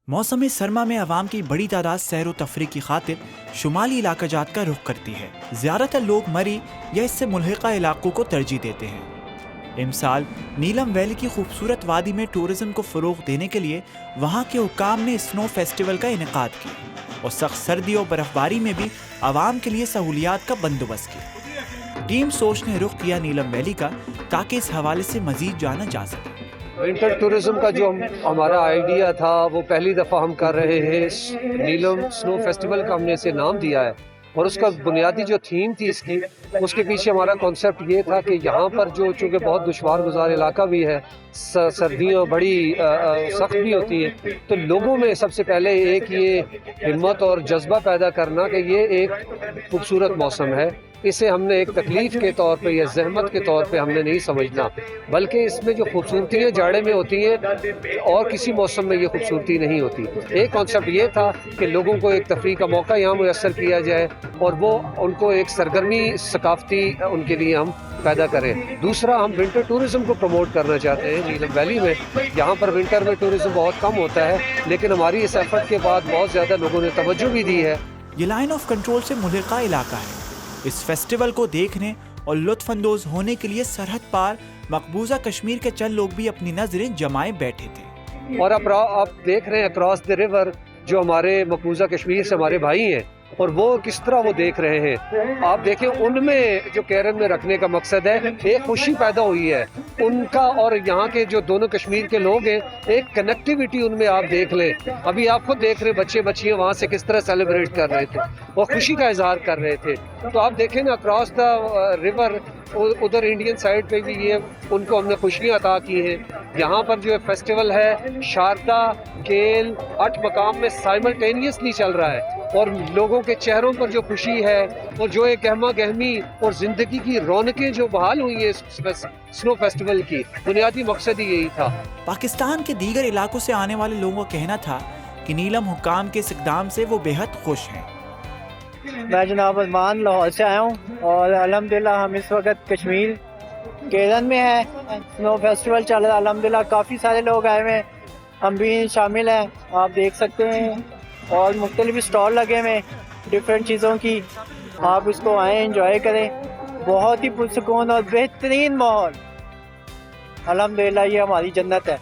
موسم سرما میں عوام کی بڑی تعداد سیر و تفریح کی خاطر شمالی علاقہ جات کا رخ کرتی ہے۔ زیادہ تر لوگ مری یا اس سے ملحقہ علاقوں کو ترجیح دیتے ہیں۔ امسال نیلم ویلی کی خوبصورت وادی میں ٹورزم کو فروغ دینے کے لیے وہاں کے حکام نے اسنو فیسٹیول کا انعقاد کیا اور سخت سردی اور برف باری میں بھی عوام کے لیے سہولیات کا بندوبست کیا۔ ٹیم سوچ نے رخ کیا نیلم ویلی کا تاکہ اس حوالے سے مزید جانا جا سکے۔ ونٹر ٹورزم کا جو ہمارا آئیڈیا تھا وہ پہلی دفعہ ہم کر رہے ہیں۔ نیلم سنو فیسٹیول کا ہم نے اسے نام دیا ہے اور اس کا بنیادی جو تھیم تھی اس کے پیچھے ہمارا کانسیپٹ یہ تھا کہ یہاں پر جو چونکہ بہت دشوار گزار علاقہ بھی ہے، سردیاں بڑی سخت بھی ہوتی ہیں، تو لوگوں میں سب سے پہلے ایک یہ ہمت اور جذبہ پیدا کرنا کہ یہ ایک خوبصورت موسم ہے، اسے ہم نے ایک تکلیف کے طور پہ یا زحمت کے طور پہ ہم نے نہیں سمجھنا، بلکہ اس میں جو خوبصورتیاں جاڑے میں ہوتی ہیں اور کسی موسم میں یہ خوبصورتی نہیں ہوتی۔ ایک کانسیپٹ یہ تھا کہ لوگوں کو ایک تفریح کا موقع یہاں میسر کیا جائے اور وہ ان کو ایک سرگرمی ثقافتی ان کے لیے ہم پیدا کریں۔ دوسرا، ہم ونٹر ٹورزم کو پروموٹ کرنا چاہتے ہیں نیلم ویلی میں۔ یہاں پر ونٹر میں ٹورزم بہت کم ہوتا ہے، لیکن ہماری اس ایفرٹ کے بعد بہت زیادہ لوگوں نے توجہ بھی دی ہے۔ یہ لائن آف کنٹرول سے ملحقہ علاقہ ہے۔ اس فیسٹیول کو دیکھنے اور لطف اندوز ہونے کے لیے سرحد پار مقبوضہ کشمیر کے چند لوگ بھی اپنی نظریں جمائے بیٹھے تھے۔ اور اب آپ دیکھ رہے ہیں اکراس دی ریور جو ہمارے مقبوضہ کشمیر سے ہمارے بھائی ہیں اور وہ کس طرح وہ دیکھ رہے ہیں۔ آپ دیکھیں ان میں جو کیرن میں رکھنے کا مقصد ہے، ایک خوشی پیدا ہوئی ہے ان کا اور یہاں کے جو دونوں کشمیر کے لوگ ہیں، ایک کنیکٹیوٹی ان میں آپ دیکھ لیں۔ ابھی آپ خود دیکھ رہے بچے بچیاں وہاں سے کس طرح سیلیبریٹ کر رہے تھے اور خوشی کا اظہار کر رہے تھے۔ تو آپ دیکھیں نا اکراس دا ریور ادھر انڈین سائڈ پہ بھی یہ ان کو ہم نے خوشیاں عطا کی ہیں۔ یہاں پر جو فیسٹیول ہے شاردا کیل 8 مقام میں سائملٹینیسلی چل رہا ہے اور لوگوں کے چہروں پر جو خوشی ہے اور جو ایک گہما گہمی اور زندگی کی رونقیں جو بحال ہوئی ہیں سنو فیسٹیول کی، بنیادی مقصد ہی یہی تھا۔ پاکستان کے دیگر علاقوں سے آنے والے لوگوں کا کہنا تھا کہ نیلم حکام کے اس اقدام سے وہ بے حد خوش ہیں۔ میں جناب عثمان لاہور سے آیا ہوں اور الحمدللہ ہم اس وقت کشمیر کیرن میں ہیں۔ سنو فیسٹیول چل رہا ہے، الحمدللہ کافی سارے لوگ آئے ہوئے ہیں، ہم بھی شامل ہیں، آپ دیکھ سکتے ہیں، اور مختلف اسٹال لگے ہوئے ڈفرینٹ چیزوں کی، آپ اس کو آئیں انجوائے کریں۔ بہت ہی پرسکون اور بہترین ماحول، الحمدللہ یہ ہماری جنت ہے۔